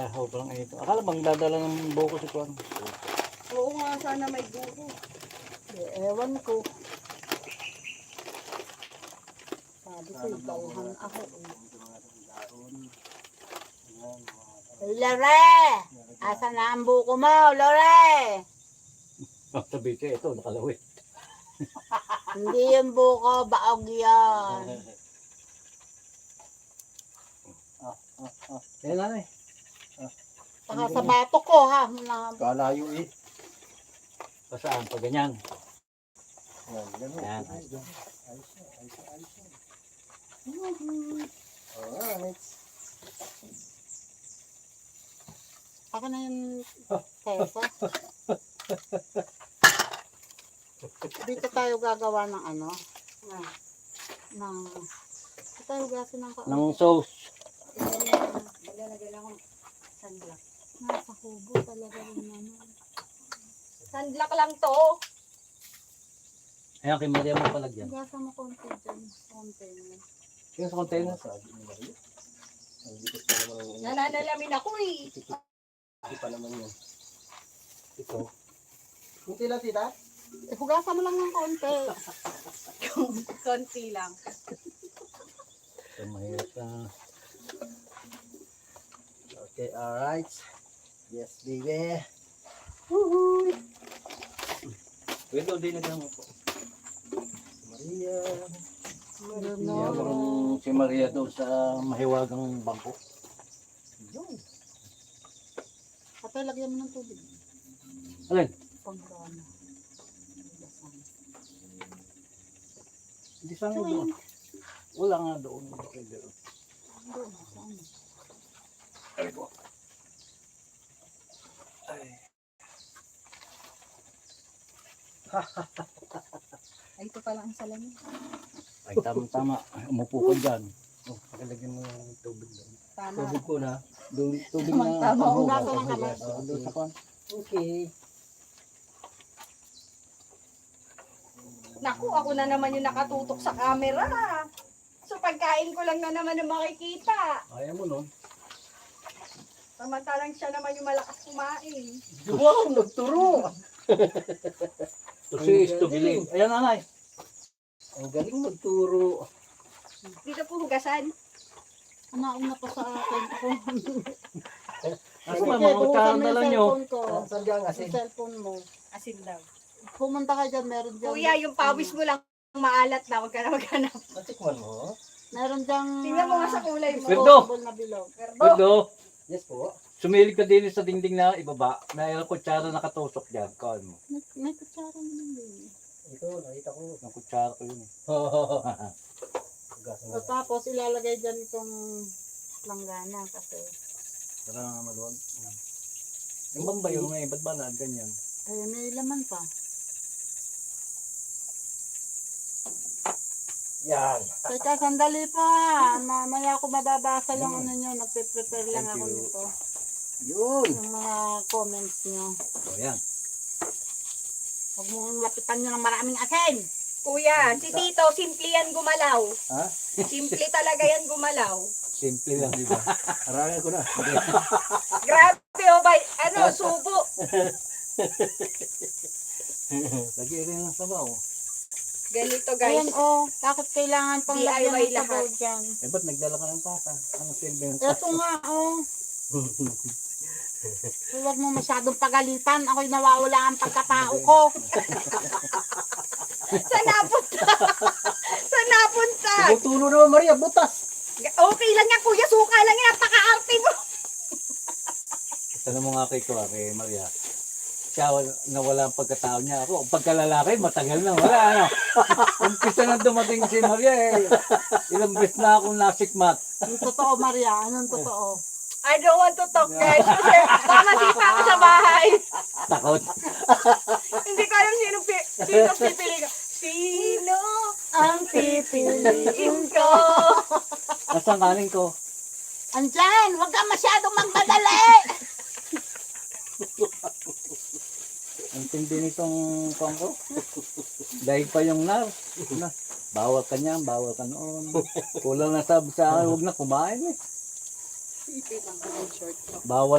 Sobrang ito. Akala bang dadala ng buko si Kwan. Oo nga, sana may buko. Ewan ko. Sabi ko, ibauhan ako. Lore! Asa na ang buko mo, Lore? Sabi siya, ito, nakalawit. Hindi yung buko, baog yan. Yan na eh. Saka sa bato ko, ha? Kalayo eh. Pasaan, pag ganyan. Yan, ganun. Yan. Ayos yan. Alright. Ako na yung peso. Dito tayo gagawa ng ano? Dito tayo gasin ng Ng sauce. Ilalagay lang akong sunblock. Nasa kubo talaga rin ano. Sunblock lang to. Ayan, kay Maria mo palagyan. Gasa mo konti dyan. Konti. Kaya sa container. Sabi ni Maria. Ang likot pa naman ang Nananalamin ako eh. Hindi pa naman yun. Ito. Kunti lang tita. Hugasan mo lang ng konti. Konti lang. Ito, mahirap na. Okay, alright. Yes, baby. Pwede din na mo po. Maria. Meron si Maria doon sa mahiwagang bangko. Yun. Patay, lagyan mo ng tubig. Alin? Panggana. Hindi sana doon. Wala nga doon. Pwede doon. Doon, saan? Ay po. Ay. Ay, ito pala ang salamin. Ay, tama-tama. Umupo ko dyan. Oh, pakilagyan mo yung tubig doon. Tama. Tubig ko na. Doon, tubig Tama, na tama. panghugas. Hugasan ng kamay. Doon sa kwan. Okay. Naku, ako na naman yung nakatutok sa camera. So pagkain ko lang na naman ang makikita. Ayaw mo nun. Samantalang siya naman yung malakas kumain. Wow, nagturo. Kasi is to believe. Ayan, nanay. Ang galing magturo. Dito po hugasan. Nauna pa sa akin. Kasi mga kutsara na lang nyo. Cellphone ko. Saan ka ang Yung asin? cellphone mo. Asin daw. Pumunta ka dyan, meron dyan. Kuya, yung pawis mo lang maalat na. Huwag ka na maghanap. Natikman mo? Meron dyang... Tingnan mo nga sa kulay mo. Pero- possible na bilog. Pwede. Yes po. Sumilip ka din sa dingding na ibaba. May kutsara nakatusok dyan. Kawin mo. May kutsara naman din. Ito, nakita ko. Ang kutsara ko yun. Hugasan So, na. tapos ilalagay dyan itong langgana kasi Tara nga maluwag. Yung bang ba yun? Ba't ba na ganyan? may laman pa. Yan. Teka, sandali pa. Mamaya ako mababasa yung ano nyo. Nagpe-prepare lang Thank ako you. nito. Yun. Yung mga comments nyo. O yan. Huwag mong lapitan nyo ng maraming asin. Kuya, si Tito, simple yan gumalaw. Ha? Simple talaga yan gumalaw. Simple lang, di ba? Harangan ko na. Grabe o ba? Ano, subo. Lagi rin ang sabaw. Ganito Ayan guys. bakit kailangan pang DIY lagyan ng lahat. sabaw dyan? Eh, ba't nagdala ka ng tasa? Anong silbi ng Ito nga Huwag mo masyadong pagalitan. Ako'y nawawala ang pagkatao ko. Saan napunta? Saan napunta? Tulo naman Maria, butas. Okay lang yan, kuya. Suka lang yan. Napaka-arte mo. Tanong mo nga kay Kuwari, Maria. Siya nawala ang pagkatao niya. Ako, ang pagkalalaki, matagal na. Wala, ano. Umpisa na dumating si Maria eh. Ilang beses na akong nasikmat. Yung totoo, Maria. Anong totoo? I don't want to talk, guys. Kasi baka masipa ako sa bahay. Takot. Hindi ko alam sino pipili ko. Sino ang pipiliin ko? Nasaan kanin ko? Andyan! Huwag kang masyadong magmadali! Ang tindi nitong kongko. Dahil pa yung nar. Bawal ka niyan, bawal ka noon. Kulang na sabi sa akin, huwag na kumain eh. Ang short. Bawal